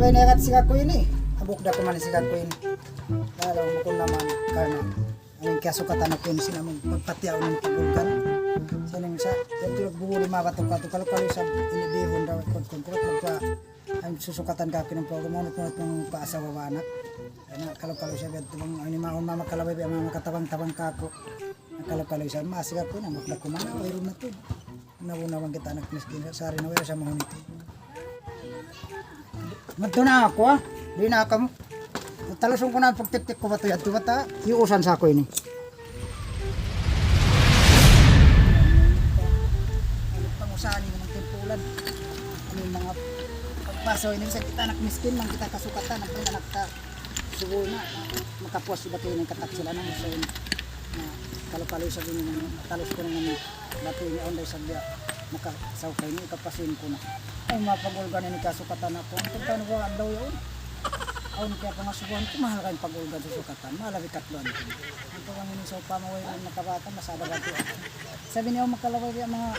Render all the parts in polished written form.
Sabay na yakat si Kako ini. Abok da ko man si Kako ini. Lalo mo ko naman karena ang kasukatan ako ini sinamong pagpatiaw ng pagulkan. Sanang sa dito buhuli mabatok kalau sa inibihon daw kon pagka ang susukatan ka ng programa ng paasawa wa anak. Kana kalau siya dito ang ani mama kalaway mga katabang-tabang kako. Kalau siya masigat ko na makla ko man mayroon na to. Nawunawang kita anak miskin sa rin na sa mga nito. Madto na ako ah. Di na ako mo. Talusong ko na pagtik-tik ko ba ito yan. Diba iuusan sa ako ini. Pangusahan ini ng tempulan. Ano yung mga pagpasaw ini sa kita anak miskin. Mang kita kasukatan. Ang anak ka subo na. Makapuas ba kayo ng katak sila na sa ini. Kalau sabi niyo talos ko naman bato ni onday sabya makasaw kay ni kapasin ko na ay mapagulgan ni kasukatan ako ang tugtan ko adlaw yon aun kaya pangasubuhan ko mahal kay pagulgan sa sukatan malawi katluan ko ito ang ini sa pamaway ng nakabata masada gato sabi niyo makalaway ang mga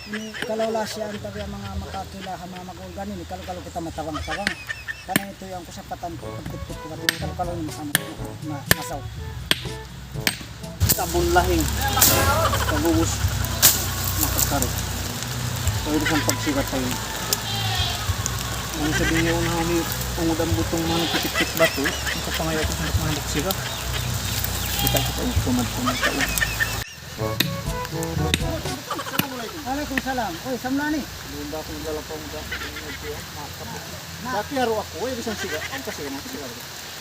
ini kalawlasya ang tabi ang mga makakilaha mga magulgan ni kalau kita matawang-tawang kana ito yung kusapatan ko pagtutut ko kalau ni masama masaw Kabun lahing kabubus makakaro pwede siyang pagsikat tayo ang sabihin niya una kami tungod ang butong mga pitik-tik bato ang kapangayaw ko sa mga nagsira kita yung pumad-pumad taon. Waalaikumsalam. Oy, samlani. Doon ba akong galapang ba dati haro ako isang siga ang kasi naman siga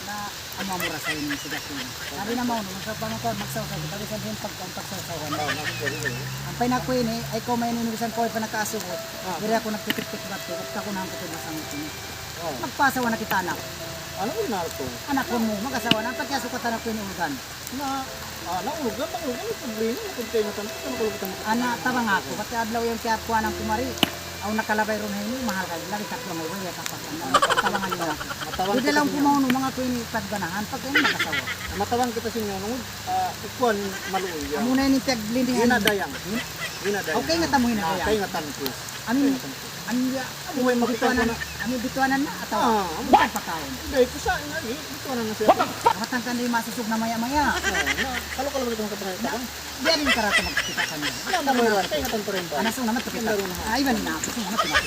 Na ang mamura sa inyo sa gatin. Sabi na mo, nung sa pangakon, magsaw-saw, sabi sa din pagsaw-sawan. Ang pinako ini, ay ko may inunusan ko, ay panakaasugot. Diri ako nagtitik-tik bato, at ako na ang kutubas ang ito. Magpasawa na kita anak. ano yung narito? Anak ko mo, mag-asawa na, pagkasukatan ako inuugan. Naulugan yung problema na kung tayo natanong Anak, tabang ako, pati adlaw yung kiyapuan ng kumari. Aw nakalabay ron ini mahal kay lagi tatlo mo way kapasan tabangan niya ako di lang pumauno mga kuini pagganahan pag ini magasawa matawang kita sa inyo nung ikuan maluoy muna ni paglindihan ginadayang okay nga tamo hinadayang kay nga tanko anya buhay makita na ami bituanan na ataw bukan pakaon dai ko sa lagi bituanan na siya matang kan di masusog na maya-maya kalau kita kapatid tabang dia rin karata magkita kanya ano mo ron kay nga tanko rin ba anasong naman kita ay ba na ako naman kita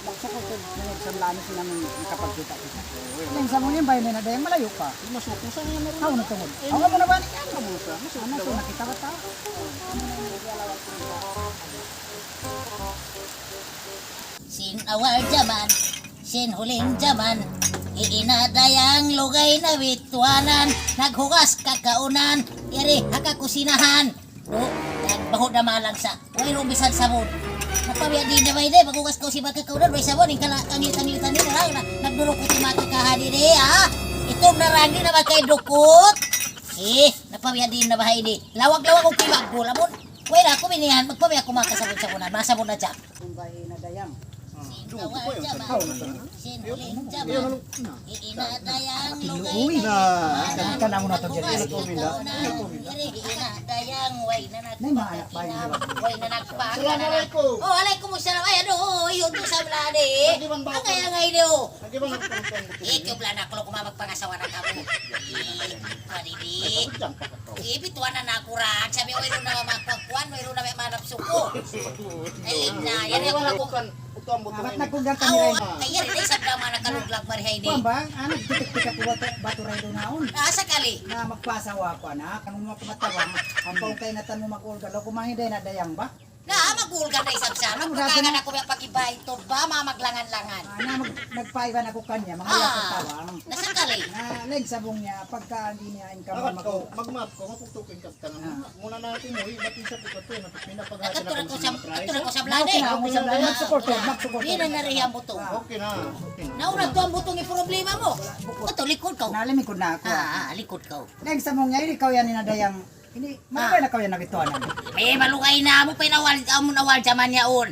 magsukod ng samlani sila ng kapagkita kita yung sa mga bayan na dayang malayo pa masuk sa nga meron ako na tungod ako mo na ba niyan mabusa ano so nakita ba ta Sin awal zaman, sin huling zaman, iinadayang lugay na bituanan, naghugas kakaunan, iri hakakusinahan. No, nagbaho na malang sa, way rumisan sabon. Napabiya din na ba hindi, maghugas ko si magkakaunan, way sabon, yung kangil-kanglitan nila lang, nagdurok ko si magkakahani rin, ha? Itong narandi na ba kay dukot? Napabiya din na ba hindi, lawag-lawag kong kimagbo, lamon. Way na ako binihan, magpabiya ko makasabon-sabonan, masabon na dyan. kung bahay na dayang Awal zaman, sin huling zaman, iinadayang lugay kan amo na to diri iinadayang way na Nay, mga anak ba yun? way na nagpangalanan. Oh, alaikumussalam. Ay, ano, yun to sa blade. Angay niyo. Ikiblan ako kung magpangasawa na kamo. Paribi. Ibituan na nakuran. Sabi, mayroon na mamakwakuan, mayroon na may manapsuko. Ay, na, yan yung mga Amat nagkugang kami aw, rin. kaya rin sa drama na kaluglag marihay ni. Kuan ba? Anak titik-tik ako bato rin doon naon. Sakali. Na magpasawa ko na, kanong mga kumatawang, ang paong kayo natan mo mag-ulga, lo kumahinday na dayang ba? Na, magulgan na isang sana. Magkagan ako yung pag-ibay to ba, mamaglangan-langan. Na nagpaiwan ako kanya, mga yakong tawang. Nasakali. Na nagsabong niya, pagka hindi niya income mag magmap ko maputukin ka tanong muna natin mo batin sa pagkato na pinapaghati Katulad ko sa Ako blade. na, ako sa blade, magsuport. Di na narihan butong. okay na Naunag to ang butong yung problema mo. Ito, likod ka. Nalimikod na ako. Likod ka. Nagsabong niya, ikaw yan ni na dayang, hindi, mabay na kayo nabituanan. May malugay na mo, pinawal, awal zaman yaon.